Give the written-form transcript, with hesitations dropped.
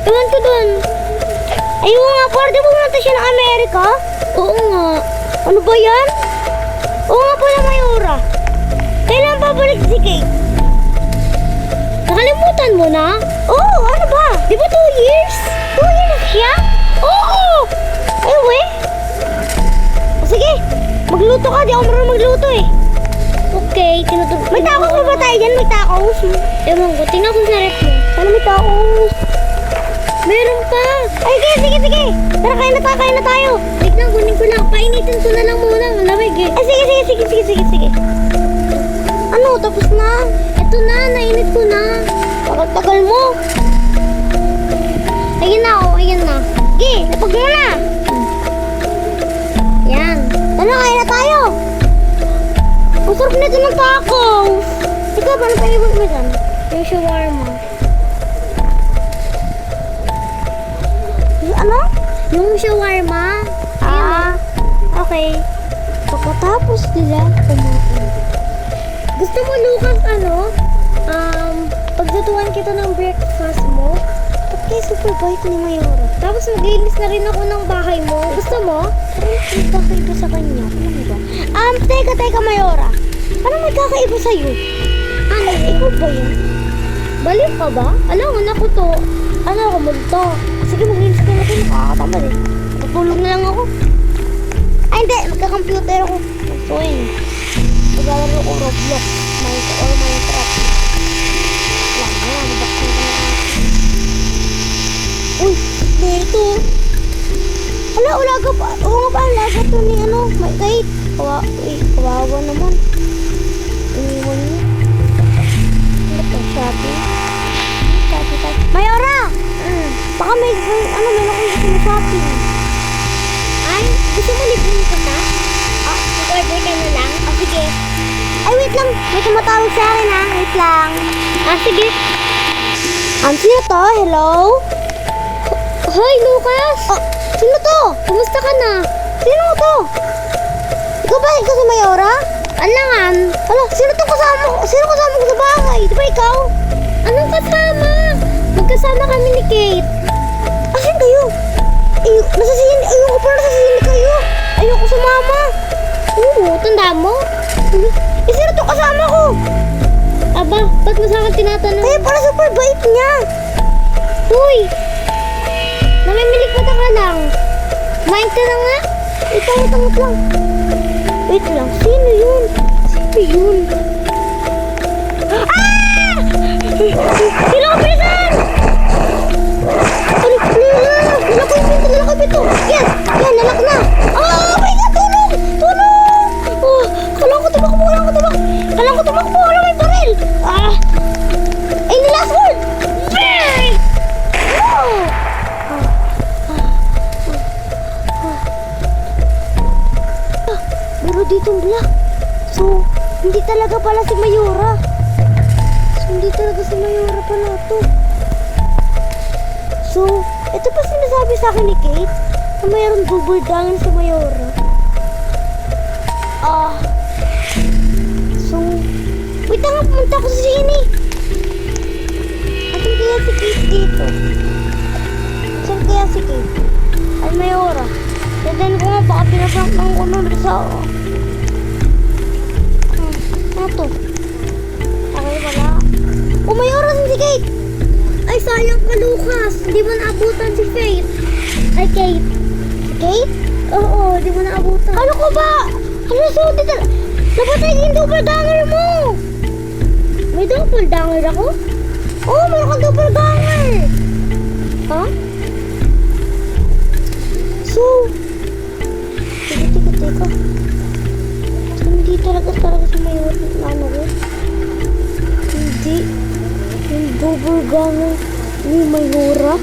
Ewan ko dun. Ayun nga, pwede pumunta siya ng Amerika? Oo nga. Ano ba yan? Oo nga pala, Mayora. Kailan babalik si Kate? Nakalimutan mo na? Oo, ano ba? Di ba 2 years? 2 years siya? Oo! Ay, we. Sige, magluto ka. Di ako marunong magluto eh. Okay, tinutulog. May tacos pa ba tayo dyan? May tacos? Ewan ko, tingnan ko sa rep mo. Ano may tacos? Meron pa. Ay, sige. Tara, kain na tayo. Wait lang, kunin ko lang. Painitin ko na lang muna. Malamig eh. Ay, sige. Ano, tapos na? Ito na, nainit ko na. Tagal mo. Ayan na. Sige, lapag mo na. Yan. Tara, kain na tayo. Ang sarap nito ng tacos. Ikaw, paano pa ibig mo dyan? Yung shawarma. Ano? Yung shawarma. Okay. Pagkatapos nila kumain. Gusto mo, Lucas, paglutuan kita ng breakfast mo? Ba't kaya super bait ni Mayora? Tapos mag-iilis na rin ako ng bahay mo. Gusto mo? Parang may kakaiba sa kanya. Ano ba? Teka, Mayora. Parang may kakaiba sa'yo. Ano? Ikaw ba yun? Baliw ka ba? Alam mo, nakuto. Ano ako, multo? Sige, mag-iilis ka natin. Nakakatamad eh. Tutulog na lang ako. Ay, hindi. Magka-computer ako. Magsuin. Maglalaro ko Roblox. Minecraft. Nabaksan ko na. Uy, dito. Ulaga pa. Oo nga pa, ulaga to ni may Kate. Kawawa naman. Iniwan niya. Ano pa, Shopee? Mayora! Baka meron akong gusto na shopping. Ay, gusto mo libre ko na? Mag-order ka na lang? Sige. Ay, wait lang. May tumatawag sa akin ha. Wait lang. Sige. Sino to? Hello? Hi, Lucas. Sino to? Kumusta ka na? Sino to? Ikaw ba? Ikaw si Mayora? Alangan. Sino to kasama ko? Sino kasama ko sa bahay? Di ba ikaw? Anong kasama? Magkasama kami ni Kate. Asan kayo? Ayoko pala nasasini kayo. Ayoko sumama. Oo, tanda mo? Sino to kasama ko? Aba, ba't mo sa akin tinatanong? Kaya pala super bait niya. Uy! Namimilig pa ka lang. Kumain ka na nga. Itang lang. Wait lang, sino yun? Sino ka pinsan? Nalak ko yung pinto. Yan, nalak na. Oh my God, tulong! Kailangan ko tumakbo. Wala may baril. Ay, nilas word! Pero dito ang black. So, hindi talaga pala si Mayora. Pala to. So, ito pa sinasabi sa akin ni Kate na mayroong bubuldangan si Mayora. So, wait lang, pumunta ko sa sini. Asan kaya si Kate dito? Ay, Mayora. Tandaan ko nga, baka pinaprank lang ko nun sa ano to? Okay, wala. Mayora, saan si Kate? Ay, sayang ka, Lucas. Hindi mo naabutan si Faith. Ay, Kate. Kate? Oo, hindi mo naabutan. Ano ko ba? So, napatay yung doppelganger mo. May doppelganger ako? Oo, meron kang doppelganger. Ha? So, teka. Hindi talaga si Mayora. Ano ko? Hindi. Yung doppelganger ni Mayora.